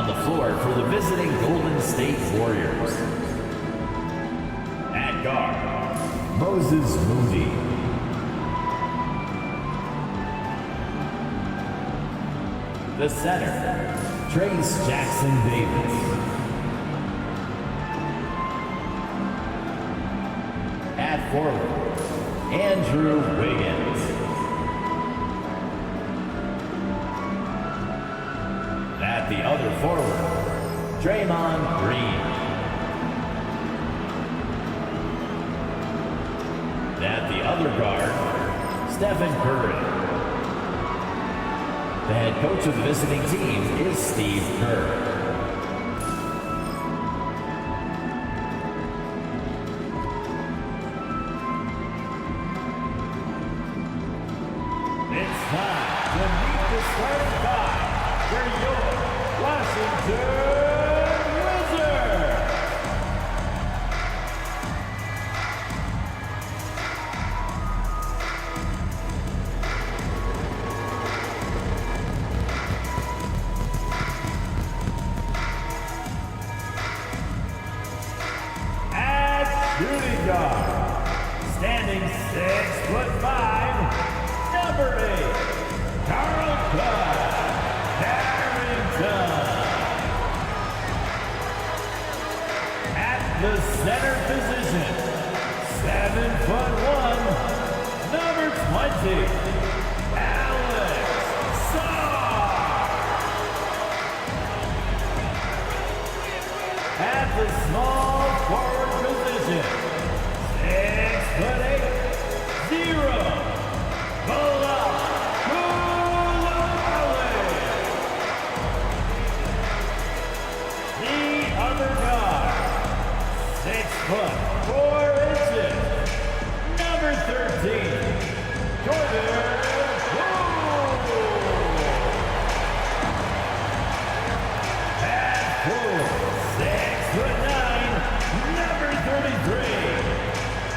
On the floor for the visiting Golden State Warriors. At guard, Moses Moody. The center, Trace Jackson Davis. At forward, Andrew Wiggins. At the other forward, Draymond Green. At the other guard, Stephen Curry. The head coach of the visiting team is Steve Kerr. It's time to meet the starting five for your Washington Wizards. At shooting guard, standing 6'5", number 8, Carl Harrington. At the center position, 7'1", number 20, Alex Sarr. At the small forward position, 6'8", 0, Bilal Coulibaly. The other guard, 6'4", number 13, Jordan Poole. At full, 6'9", number 33,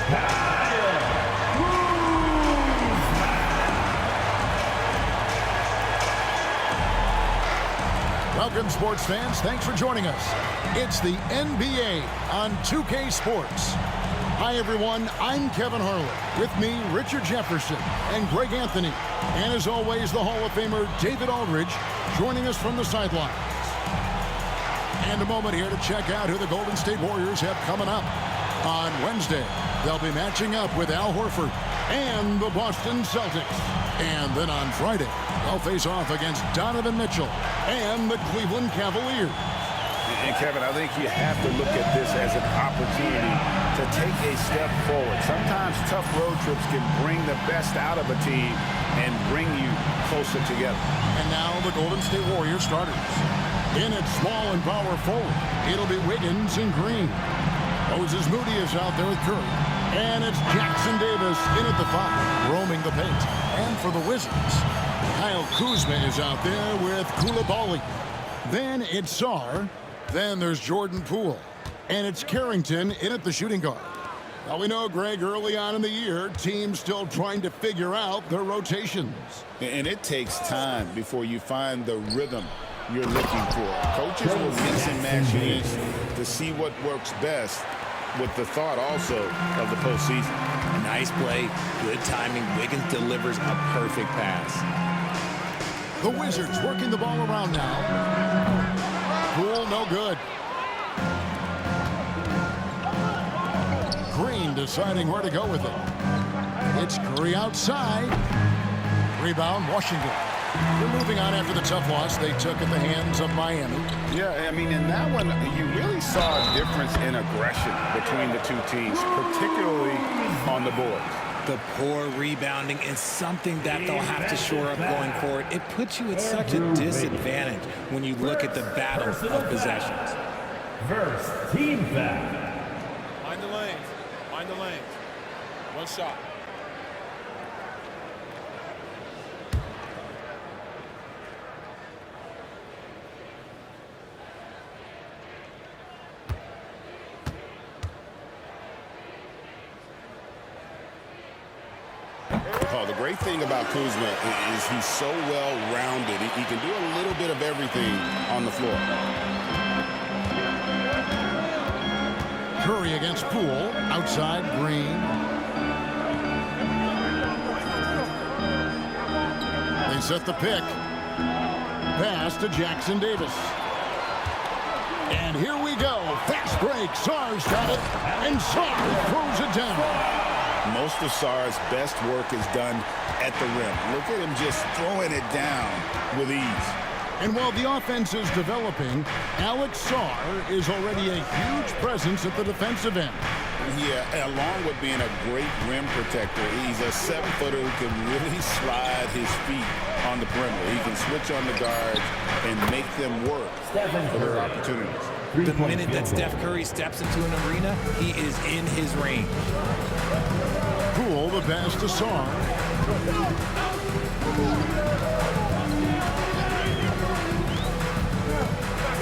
Kyle Kuzma. Welcome, sports fans. Thanks for joining us. It's the NBA on 2K Sports. Hi, everyone. I'm Kevin Harlan. With me, Richard Jefferson and Greg Anthony. And as always, the Hall of Famer David Aldridge joining us from the sidelines. And a moment here to check out who the Golden State Warriors have coming up. On Wednesday, they'll be matching up with Al Horford and the Boston Celtics. And then on Friday, they'll face off against Donovan Mitchell and the Cleveland Cavaliers. And Kevin, I think you have to look at this as an opportunity to take a step forward. Sometimes tough road trips can bring the best out of a team and bring you closer together. And now the Golden State Warriors starters. In at small and power forward, it'll be Wiggins and Green. Moses Moody is out there with Curry. And it's Jackson Davis in at the 5, roaming the paint. And for the Wizards, Kyle Kuzma is out there with Coulibaly. Then it's Sarr. Then there's Jordan Poole. And it's Carrington in at the shooting guard. Now we know, Greg, early on in the year, teams still trying to figure out their rotations. And it takes time before you find the rhythm you're looking for. Coaches will mix and match units to see what works best, with the thought also of the postseason. A nice play, good timing. Wiggins delivers a perfect pass. The Wizards working the ball around now. Poole, no good. Green deciding where to go with it. It's Curry outside. Rebound, Washington. They're moving on after the tough loss they took at the hands of Miami. Yeah, I mean, in that one, you really saw a difference in aggression between the two teams, particularly on the boards. The poor rebounding is something that they'll have to shore up going forward. It puts you at such a disadvantage when you look at the battle of possessions. First team foul. Mind the lanes. Mind the lanes. One shot. great thing about Kuzma is he's so well-rounded. He can do a little bit of everything on the floor. Curry against Poole. Outside, Green. They set the pick. Pass to Jackson Davis. And here we go. Fast break. Sarr's got it. And Sarr throws it down. Most of Sarr's best work is done at the rim. Look at him just throwing it down with ease. And while the offense is developing, Alex Sarr is already a huge presence at the defensive end. Yeah, along with being a great rim protector, he's a 7-footer who can really slide his feet on the perimeter. He can switch on the guards and make them work for their opportunities. The minute that Steph Curry steps into an arena, he is in his range. Poole, the pass to Sarr.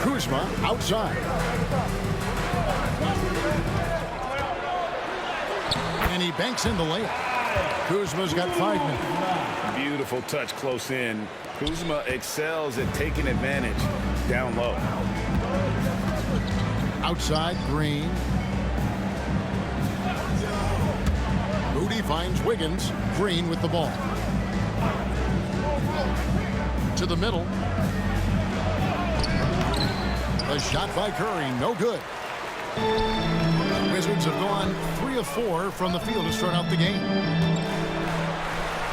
Kuzma outside. And he banks in the layup. Kuzma's got 5 minutes. Beautiful touch close in. Kuzma excels at taking advantage down low. Outside, Green. Moody finds Wiggins. Green with the ball. To the middle. A shot by Curry, no good. Wizards have gone 3 of 4 from the field to start out the game.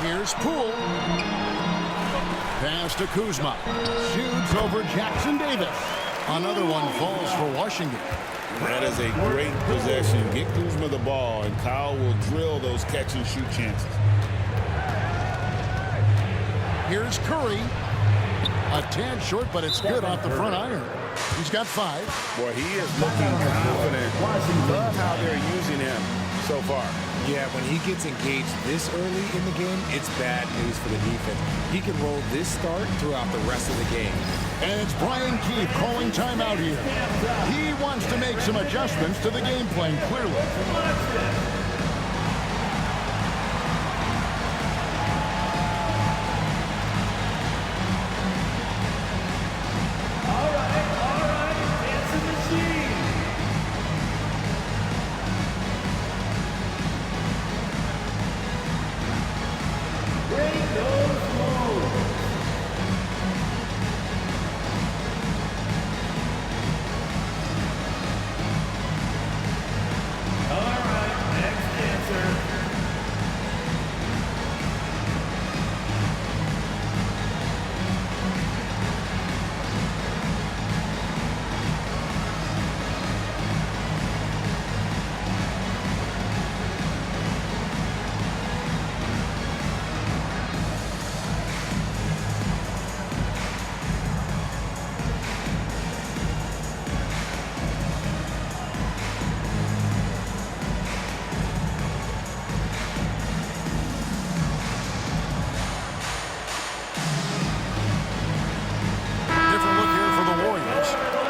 Here's Poole. Pass to Kuzma. Shoots over Jackson Davis. Another one falls for Washington. That is a great possession. Get Kuzma the ball, and Kyle will drill those catch-and-shoot chances. Here's Curry. A tad short, but it's good off the front iron. He's got 5. Boy, he is looking confident. Love how they're using him so far. Yeah, when he gets engaged this early in the game, it's bad news for the defense. He can roll this start throughout the rest of the game. And it's Brian Keefe calling timeout here. He wants to make some adjustments to the game plan, clearly.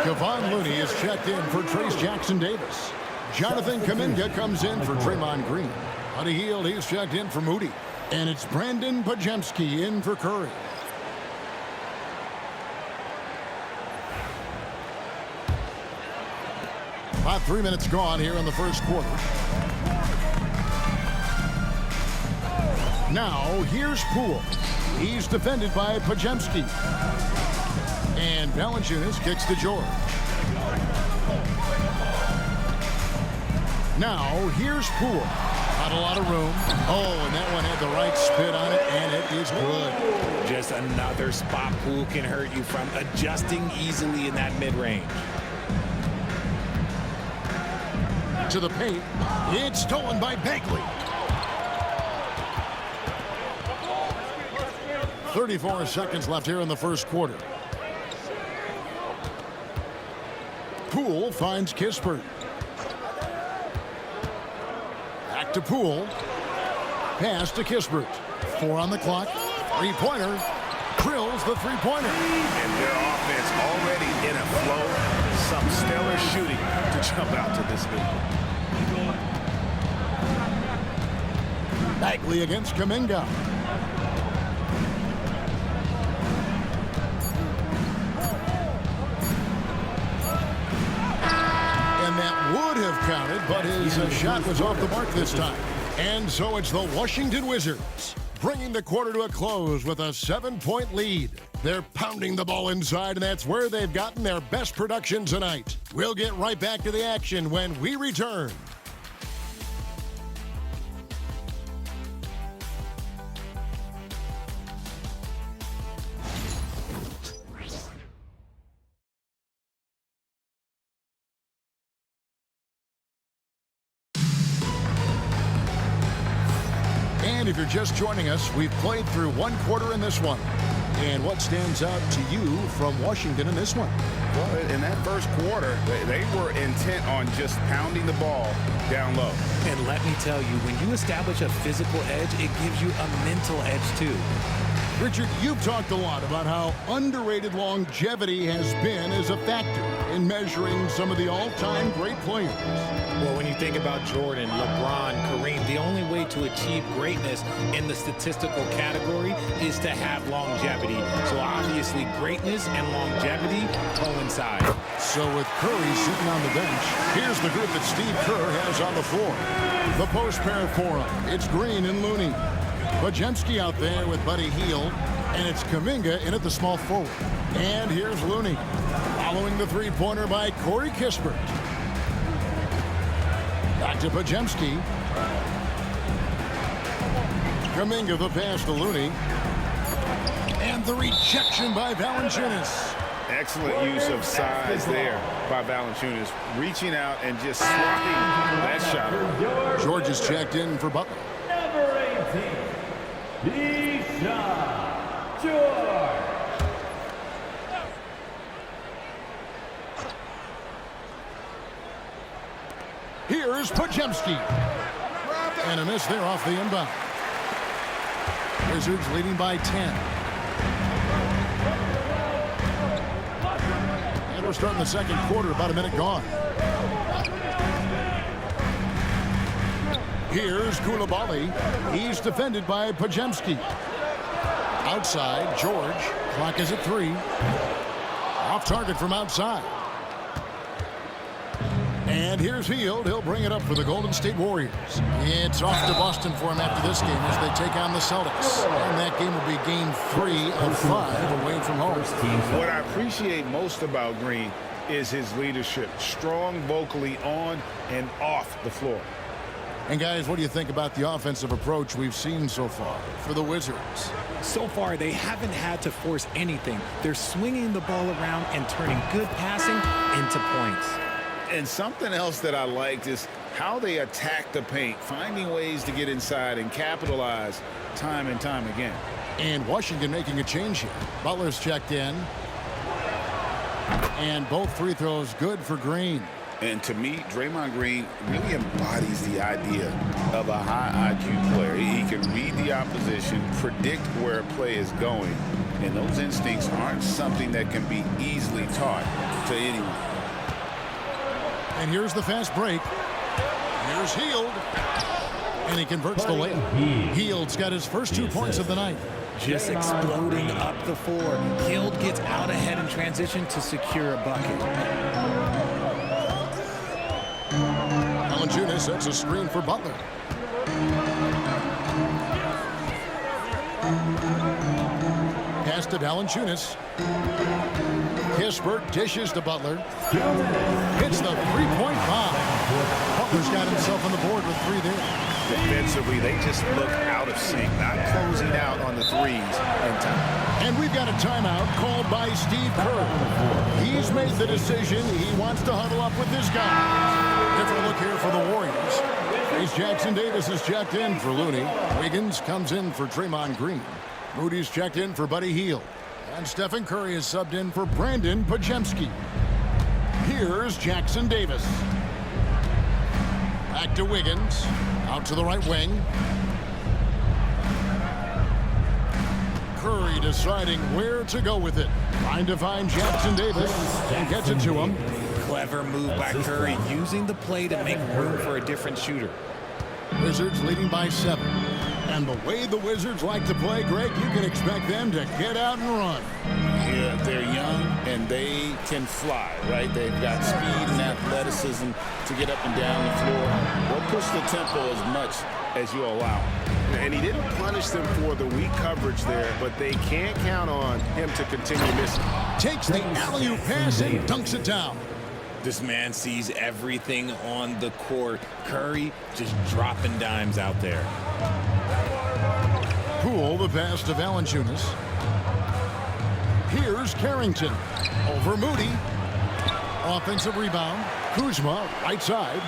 Kevon Looney is checked in for Trayce Jackson Davis. Jonathan Kuminga comes in for Draymond Green. Buddy Hield, he's checked in for Moody. And it's Brandon Podziemski in for Curry. About 3 minutes gone here in the first quarter. Now, here's Poole. He's defended by Podziemski. And Valanciunas kicks to George. Now, here's Poole. Not a lot of room. Oh, and that one had the right spin on it, and it is good. Just another spot Poole can hurt you from, adjusting easily in that mid-range. To the paint. It's stolen by Bagley. 34 seconds left here in the first quarter. Poole finds Kispert. Back to Poole. Pass to Kispert. 4 on the clock. Three-pointer. Drills the three-pointer. And their offense already in a flow. Some stellar shooting to jump out to this lead. Bagley against Kuminga. have counted, but his shot was off the mark this time. And so it's the Washington Wizards, bringing the quarter to a close with a 7-point lead. They're pounding the ball inside, and that's where they've gotten their best production tonight. We'll get right back to the action when we return. And if you're just joining us, we've played through one quarter in this one. And what stands out to you from Washington in this one? Well, in that first quarter, they were intent on just pounding the ball down low. And let me tell you, when you establish a physical edge, it gives you a mental edge too. Richard, you've talked a lot about how underrated longevity has been as a factor in measuring some of the all-time great players. Well, when you think about Jordan, LeBron, Kareem, the only way to achieve greatness in the statistical category is to have longevity. So obviously, greatness and longevity coincide. So with Curry sitting on the bench, here's the group that Steve Kerr has on the floor. The post pair for him. It's Green and Looney. Podziemski out there with Buddy Hield, and it's Kuminga in at the small forward. And here's Looney, following the three-pointer by Corey Kispert. Back to Podziemski. Kuminga the pass to Looney. And the rejection by Valanciunas. Excellent use of size there by Valanciunas, reaching out and just swatting that shot. George is checked in for Butler. Number 18, Deshaun George. Here's Podziemski. And a miss there off the inbound. Wizards leading by 10. And we're starting the second quarter, about a minute gone. Here's Coulibaly. He's defended by Podziemski. Outside, George. Clock is at 3. Off target from outside. And here's Hield. He'll bring it up for the Golden State Warriors. It's off to Boston for him after this game as they take on the Celtics. And that game will be game 3 of 5 away from home. What I appreciate most about Green is his leadership. Strong vocally on and off the floor. And guys, what do you think about the offensive approach we've seen so far for the Wizards? So far, they haven't had to force anything. They're swinging the ball around and turning good passing into points. And something else that I liked is how they attack the paint, finding ways to get inside and capitalize time and time again. And Washington making a change here. Butler's checked in. And both free throws good for Green. And to me, Draymond Green really embodies the idea of a high IQ player. He can read the opposition, predict where a play is going, and those instincts aren't something that can be easily taught to anyone. And here's the fast break. Here's Hield. And he converts the layup. Hield's got his first 2 points of the night. Just exploding up the floor. Hield gets out ahead in transition to secure a bucket. Valanciunas sets a screen for Butler. Pass to Valanciunas. Kispert dishes to Butler. Hits the three-point bomb. Butler's got himself on the board with 3 there. Defensively, they just look out of sync, not closing out on the threes in time. And we've got a timeout called by Steve Kerr. He's made the decision. He wants to huddle up with his guys. Different look here for the Warriors. Here's Jackson Davis is checked in for Looney. Wiggins comes in for Draymond Green. Moody's checked in for Buddy Hield. And Stephen Curry is subbed in for Brandon Podziemski. Here's Jackson Davis. Back to Wiggins. Out to the right wing. Curry deciding where to go with it. Trying to find Jackson Davis and gets it to him. Clever move by Curry, using the play to make room for a different shooter. Wizards leading by 7. And the way the Wizards like to play, Greg, you can expect them to get out and run. Yeah, they're young and they can fly, right? They've got speed and athleticism to get up and down the floor. They'll push the tempo as much as you allow. And he didn't punish them for the weak coverage there, but they can't count on him to continue missing. Takes the alley-oop pass and dunks it down. This man sees everything on the court. Curry just dropping dimes out there. Poole, the pass to Valanciunas. Here's Carrington. Over Moody. Offensive rebound. Kuzma, right side.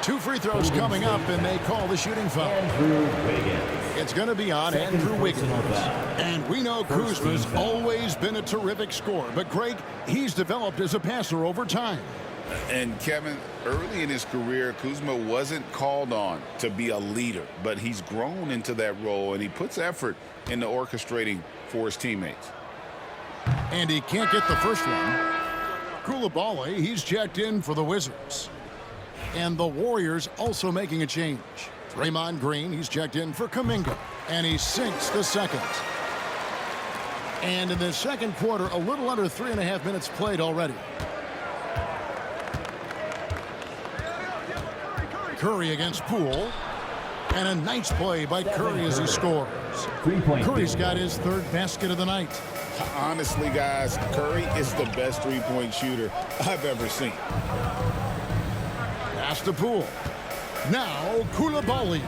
Two free throws coming up, and they call the shooting foul. Andrew Wiggins. It's going to be on Andrew Wiggins. And we know Kuzma's always been a terrific scorer. But, Greg, he's developed as a passer over time. And, Kevin, early in his career, Kuzma wasn't called on to be a leader, but he's grown into that role, and he puts effort into orchestrating for his teammates. And he can't get the first one. Coulibaly, he's checked in for the Wizards. And the Warriors also making a change. Draymond Green, he's checked in for Kuminga. And he sinks the second. And in the second quarter, a little under 3.5 minutes played already. Curry against Poole. And a nice play by Curry as he scores. Curry's got his third basket of the night. Honestly, guys, Curry is the best three-point shooter I've ever seen. Pass to Poole. Now Coulibaly.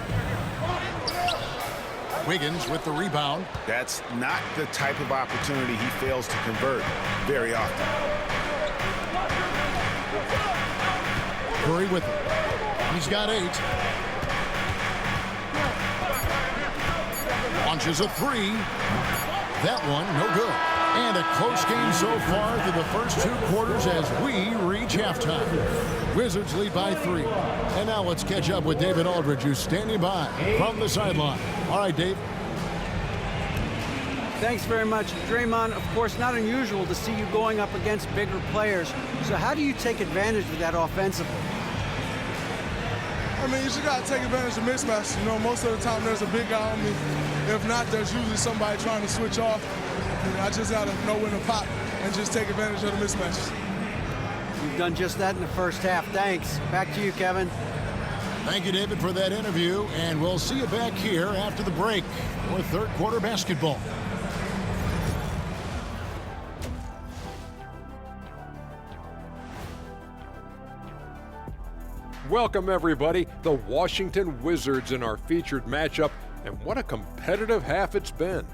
Wiggins with the rebound. That's not the type of opportunity he fails to convert very often. Curry with it. He's got 8. Launches a 3. That one, no good. And a close game so far through the first 2 quarters as we reach halftime. Wizards lead by 3. And now let's catch up with David Aldridge, who's standing by from the sideline. All right, Dave. Thanks very much. Draymond, of course, not unusual to see you going up against bigger players. So how do you take advantage of that offensively? I mean, you just got to take advantage of mismatches. You know, most of the time there's a big guy on me. If not, there's usually somebody trying to switch off. And I just got to know when to pop and just take advantage of the mismatches. You've done just that in the first half. Thanks. Back to you, Kevin. Thank you, David, for that interview. And we'll see you back here after the break for third quarter basketball. Welcome, everybody. The Washington Wizards in our featured matchup. And what a competitive half it's been.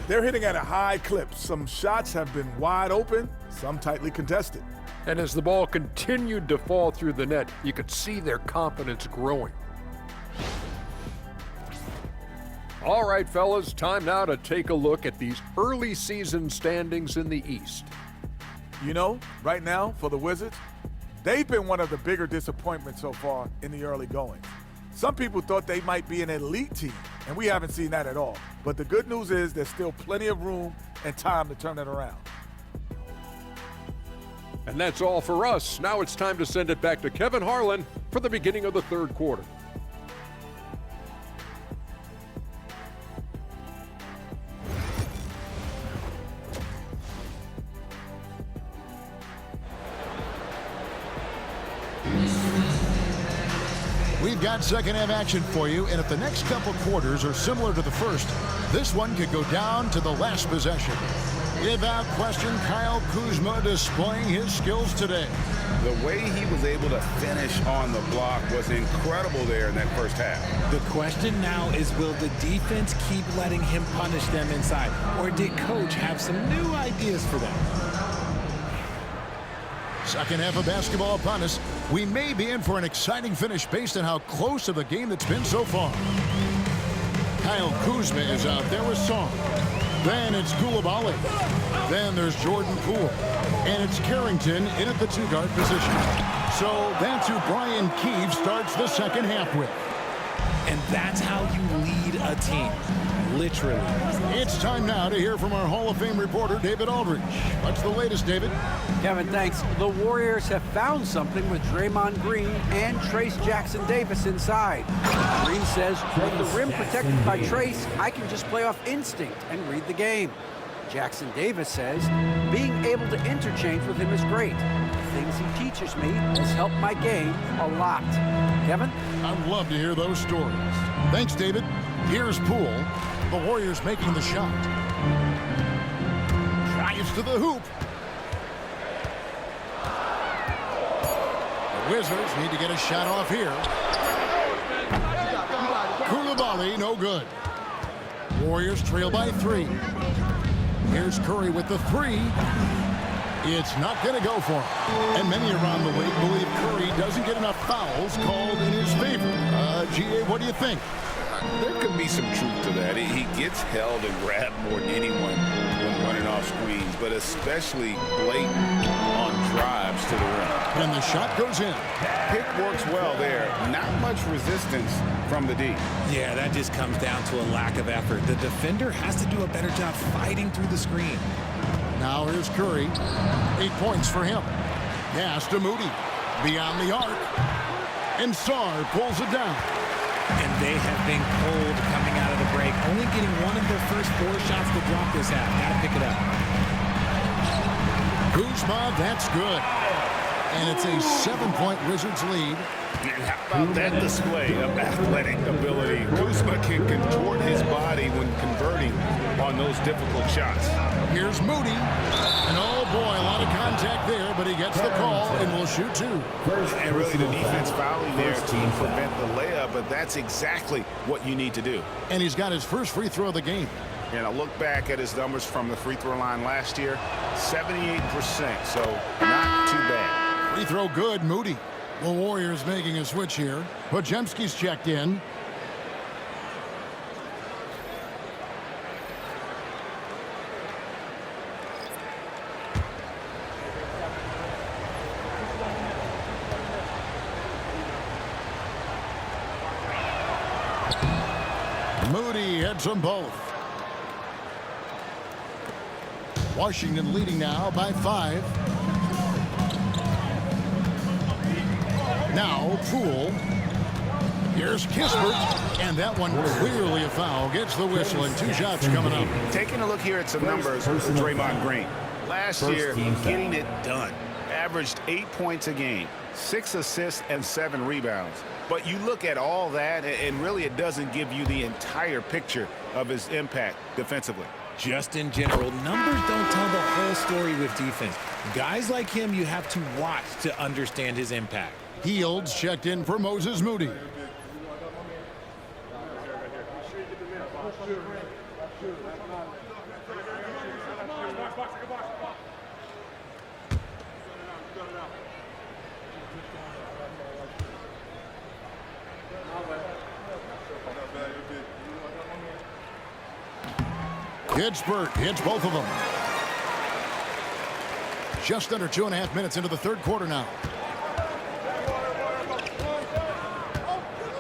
They're hitting at a high clip. Some shots have been wide open, some tightly contested. And as the ball continued to fall through the net, you could see their confidence growing. All right, fellas, time now to take a look at these early season standings in the East. You know, right now, for the Wizards, they've been one of the bigger disappointments so far in the early going. Some people thought they might be an elite team, and we haven't seen that at all. But the good news is there's still plenty of room and time to turn it around. And that's all for us. Now it's time to send it back to Kevin Harlan for the beginning of the third quarter. We've got second half action for you, and if the next couple quarters are similar to the first, this one could go down to the last possession. Without question, Kyle Kuzma displaying his skills today. The way he was able to finish on the block was incredible there in that first half. The question now is, will the defense keep letting him punish them inside? Or did Coach have some new ideas for them? Second half of basketball upon us. We may be in for an exciting finish based on how close of the game that's been so far. Kyle Kuzma is out there with Song. Then it's Coulibaly. Then there's Jordan Poole. And it's Carrington in at the two-guard position. So that's who Brian Keefe starts the second half with. And that's how you lead a team. literally. It's time now to hear from our Hall of Fame reporter, David Aldridge. What's the latest, David? Kevin, thanks. The Warriors have found something with Draymond Green and Trace Jackson Davis inside. Green says, with the rim protected by Trace, I can just play off instinct and read the game. Jackson Davis says, being able to interchange with him is great. The things he teaches me has helped my game a lot. Kevin? I'd love to hear those stories. Thanks, David. Here's Poole. The Warriors making the shot. Drives to the hoop. The Wizards need to get a shot off here. Koulibaly, no good. Warriors trail by 3. Here's Curry with the 3. It's not going to go for him. And many around the league believe Curry doesn't get enough fouls called in his favor. G.A., what do you think? There could be some truth to that. He gets held and grabbed more than anyone when running off screens, but especially blatant on drives to the rim. And the shot goes in. Pick works well there. Not much resistance from the D. Yeah, that just comes down to a lack of effort. The defender has to do a better job fighting through the screen. Now here's Curry. 8 points for him. Pass to Moody. Beyond the arc. And Sarr pulls it down. And they have been cold coming out of the break. Only getting one of their first 4 shots to drop this half. Got to pick it up. Kuzma, that's good. And it's a 7-point Wizards lead. And how about that display of athletic ability? Kuzma can contort his body when converting on those difficult shots. Here's Moody. And oh boy, a lot of contact there, but he gets the call and will shoot 2. And really the defense fouling there to prevent the layup, but that's exactly what you need to do. And he's got his first free throw of the game. And I look back at his numbers from the free throw line last year, 78%, so not too bad. Free throw good, Moody. The Warriors making a switch here. Podziemski's checked in. Moody hits them both. Washington leading now by 5. Now Poole. Here's Kispert, and that one clearly a foul. Gets the whistle, and 2 shots coming up. Taking a look here at some numbers for Draymond Green. Last year, getting it done. Averaged 8 points a game, 6 assists, and 7 rebounds. But you look at all that, and really it doesn't give you the entire picture of his impact defensively. Just in general, numbers don't tell the whole story with defense. Guys like him, you have to watch to understand his impact. Fields checked in for Moses Moody. Kispert hits both of them. Just under 2.5 minutes into the third quarter now.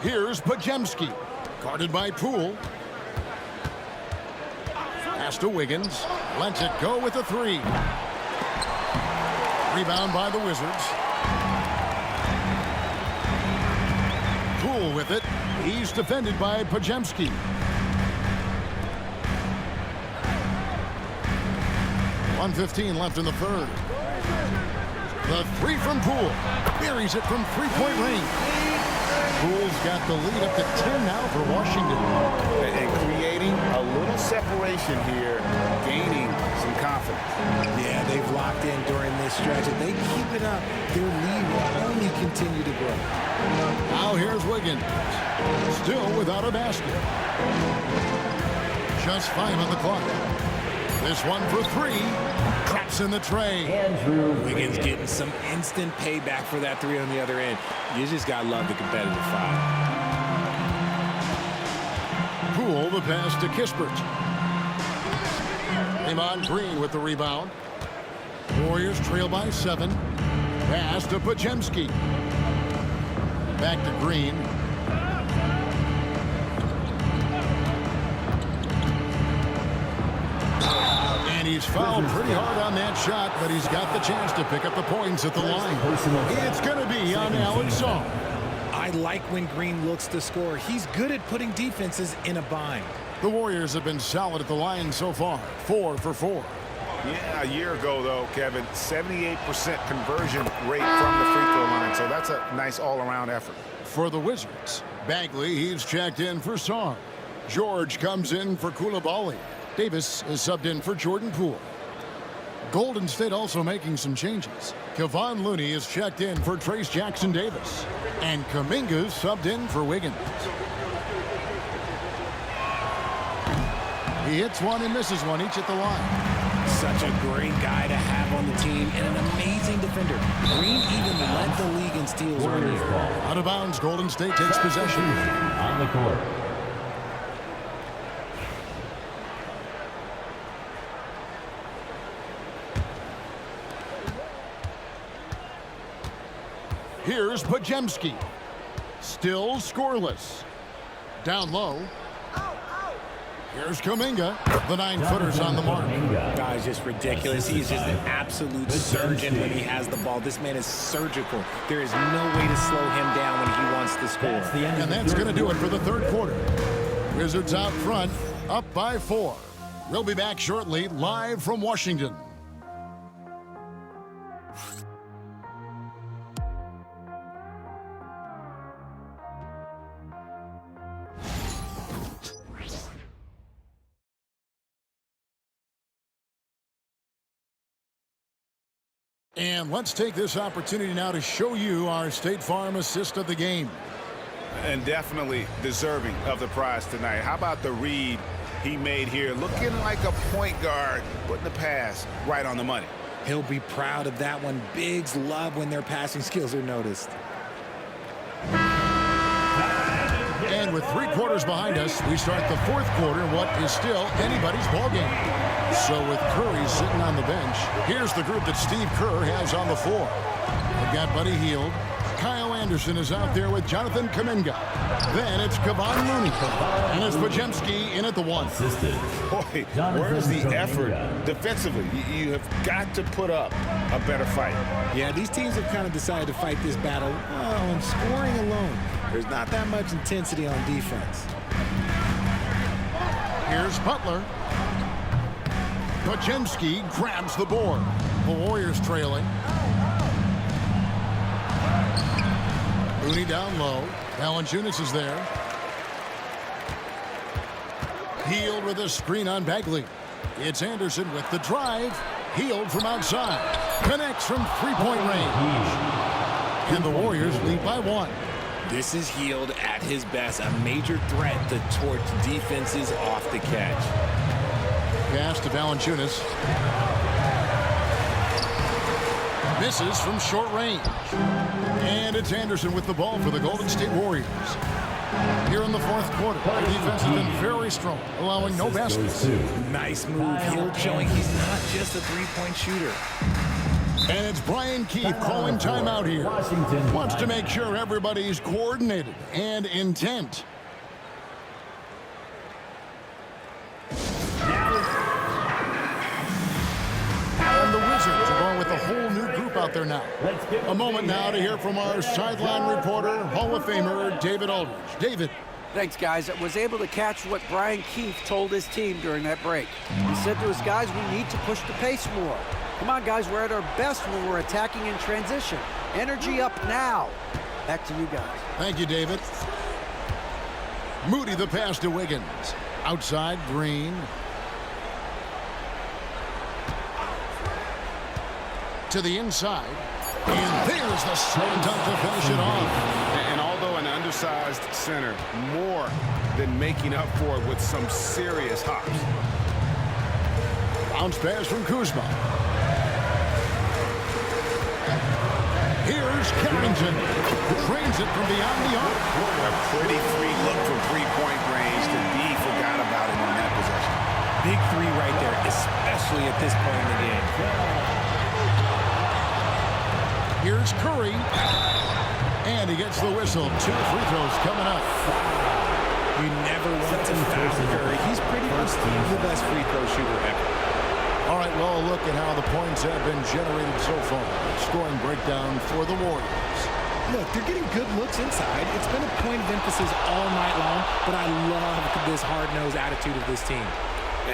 Here's Podziemski, guarded by Poole. Pass to Wiggins, lets it go with a 3. Rebound by the Wizards. Poole with it. He's defended by Podziemski. .115 left in the third. The 3 from Poole. Buries it from 3-point range. Poole's got the lead up to 10 now for Washington. And creating a little separation here, gaining some confidence. Yeah, they've locked in during this stretch. If they keep it up, their lead will only continue to grow. Now here's Wiggins. Still without a basket. Just 5 on the clock. This one for 3. Drops in the tray. Wiggins getting some instant payback for that 3 on the other end. You just got to love the competitive foul. Poole the pass to Kispert. Draymond Green with the rebound. Warriors trail by 7. Pass to Podziemski. Back to Green. And he's fouled pretty hard on that shot, but he's got the chance to pick up the points at the line. It's going to be on Alex Song. I like when Green looks to score. He's good at putting defenses in a bind. The Warriors have been solid at the line so far, 4 for 4. Yeah, a year ago, though, Kevin, 78% conversion rate from the free throw line. So that's a nice all-around effort. For the Wizards, Bagley, he's checked in for Song. George comes in for Coulibaly. Davis is subbed in for Jordan Poole. Golden State also making some changes. Kevon Looney is checked in for Trace Jackson Davis. And Kuminga's subbed in for Wiggins. He hits one and misses one, each at the line. Such a great guy to have on the team and an amazing defender. Green even led the league in steals earlier. Out of bounds, Golden State takes possession. On the court. Here's Podziemski. Still scoreless. Down low. Here's Kuminga. The 9-footer's on the mark. Guy's just ridiculous. He's just an absolute surgeon when he has the ball. This man is surgical. There is no way to slow him down when he wants to score. And that's going to do it for the third quarter. Wizards out front, up by 4. We'll be back shortly, live from Washington. And let's take this opportunity now to show you our State Farm assist of the game. And definitely deserving of the prize tonight. How about the read he made here? Looking like a point guard, putting the pass right on the money. He'll be proud of that one. Bigs love when their passing skills are noticed. And with 3 quarters behind us, we start the fourth quarter in what is still anybody's ballgame. So with Curry sitting on the bench, here's the group that Steve Kerr has on the floor. They've got Buddy Hield. Kyle Anderson is out there with Jonathan Kuminga. Then it's Kevon Looney. And it's Podziemski in at the 1. Boy, where's the effort defensively? You have got to put up a better fight. Yeah, these teams have kind of decided to fight this battle on scoring alone. There's not that much intensity on defense. Here's Butler. Podziemski grabs the board. The Warriors trailing. Looney down low. Valanciunas is there. Hield with a screen on Bagley. It's Anderson with the drive. Hield from outside. Connects from three-point range. And the Warriors lead by 1. This is Hield at his best, a major threat to torch defenses off the catch. Pass to Valanciunas. Misses from short range. And it's Anderson with the ball for the Golden State Warriors. Here in the fourth quarter, the defense has been very strong, allowing no baskets. Nice move. Hield showing he's not just a three-point shooter. And it's Brian Keefe calling timeout here. Wants to make sure everybody's coordinated and intent. And the Wizards are going with a whole new group out there now. A moment now to hear from our sideline reporter, Hall of Famer David Aldridge. David. Thanks, guys. I was able to catch what Brian Keefe told his team during that break. He said to his guys, we need to push the pace more. Come on, guys, we're at our best when we're attacking in transition. Energy up now. Back to you guys. Thank you, David. Moody the pass to Wiggins. Outside, Green. To the inside. And there's the slam dunk to finish it off. And although an undersized center, more than making up for it with some serious hops. Bounce pass from Kuzma. Here's Carrington. Trains it from beyond the arc. A pretty free look from three-point range. The D forgot about him on that possession. Big three right there, especially at this point in the game. Here's Curry. And he gets the whistle. 2 free throws coming up. You never want to foul Curry. He's pretty much the best free throw shooter ever. All right, well, a look at how the points have been generated so far. Scoring breakdown for the Warriors. Look, they're getting good looks inside. It's been a point of emphasis all night long, but I love this hard-nosed attitude of this team.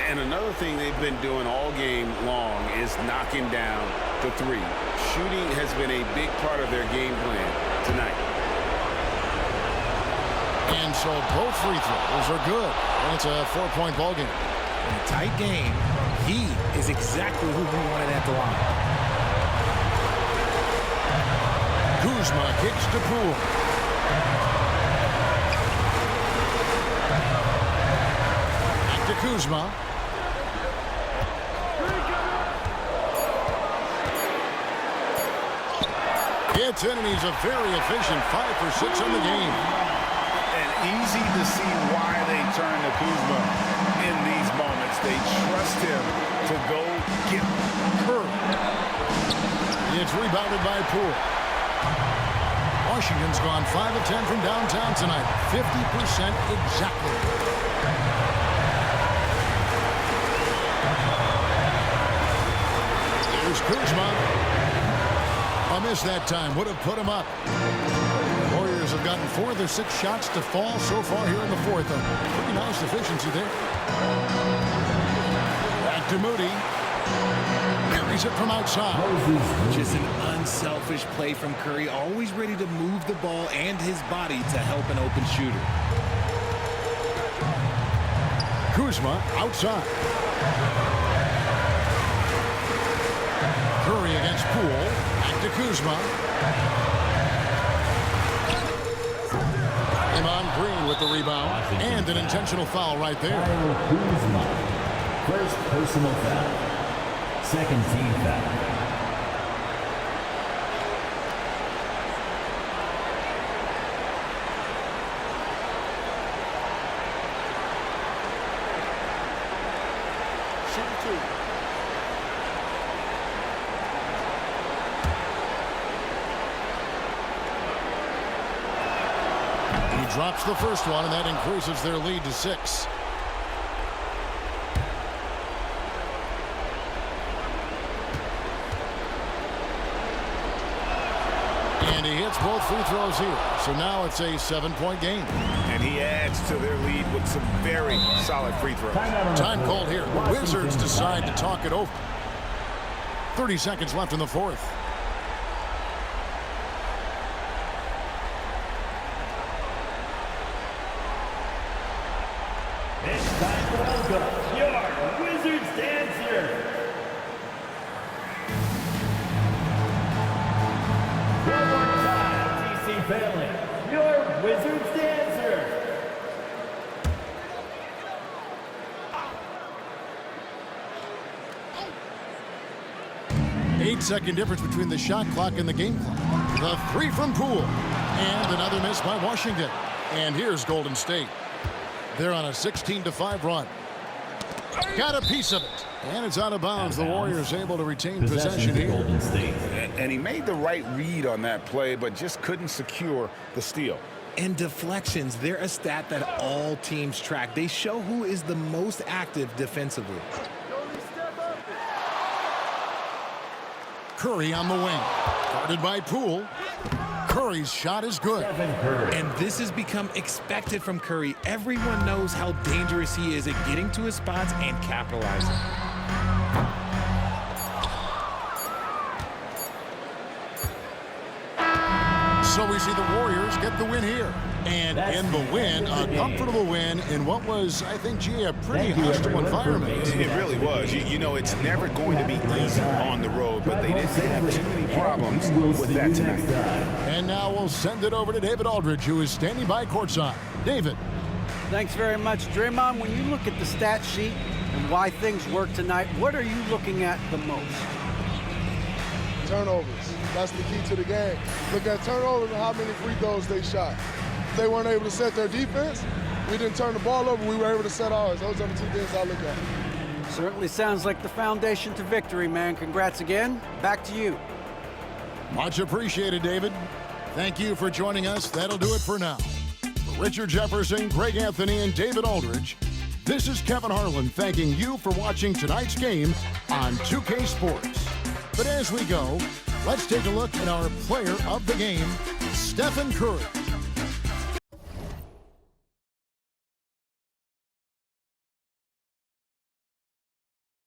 And another thing they've been doing all game long is knocking down the three. Shooting has been a big part of their game plan tonight. And so both free throws are good. And it's a 4-point ball game. In a tight game, he is exactly who we wanted at the line. Kuzma kicks to Poole. Back to Kuzma. Gets in, and he's a very efficient 5 for 6 in the game. And easy to see why they turn to Kuzma in these moments. They trust him to go get Curry. It's rebounded by Poole. Washington's gone 5 of 10 from downtown tonight. 50% exactly. Here's Kuzma. A miss that time. Would have put him up. Warriors have gotten 4 of their 6 shots to fall so far here in the 4th. A pretty nice efficiency there. Back to Moody. Carries it from outside. Just an unselfish play from Curry, always ready to move the ball and his body to help an open shooter. Kuzma outside. Curry against Poole. Back to Kuzma. Draymond Green with the rebound. And an intentional foul right there. Kyle Kuzma. First personal foul. Second team foul. He drops the first one, and that increases their lead to 6. And he hits both free throws here. So now it's a 7-point game. And he adds to their lead with some very solid free throws. Time called here. The Wizards decide to talk it over. 30 seconds left in the 4th. It's time to welcome your Wizards dancer. One more time, TC family, your Wizards dancer. 8-second difference between the shot clock and the game clock. The 3 from Poole. And another miss by Washington. And here's Golden State. They're on a 16-5 run. Got a piece of it. And it's out of bounds. The Warriors able to retain possession here. And he made the right read on that play, but just couldn't secure the steal. And deflections, they're a stat that all teams track. They show who is the most active defensively. Curry on the wing. Guarded by Poole. Curry's shot is good. And this has become expected from Curry. Everyone knows how dangerous he is at getting to his spots and capitalizing. So we see the Warriors get the win here. And in the win, a comfortable win in what was, I think, gee, a pretty hostile environment. It really was. You know, it's never going to be easy on the road, but they didn't have too many problems with that tonight. And now we'll send it over to David Aldridge, who is standing by courtside. David. Thanks very much, Draymond. When you look at the stat sheet and why things work tonight, what are you looking at the most? Turnovers. That's the key to the game. Look at turnovers and how many free throws they shot. If they weren't able to set their defense, we didn't turn the ball over, we were able to set ours. Those are the 2 things I look at. Certainly sounds like the foundation to victory, man. Congrats again. Back to you. Much appreciated, David. Thank you for joining us. That'll do it for now. For Richard Jefferson, Greg Anthony, and David Aldridge, This is Kevin Harlan thanking you for watching tonight's game on 2K Sports. But as we go, let's take a look at our player of the game, Stephen Curry.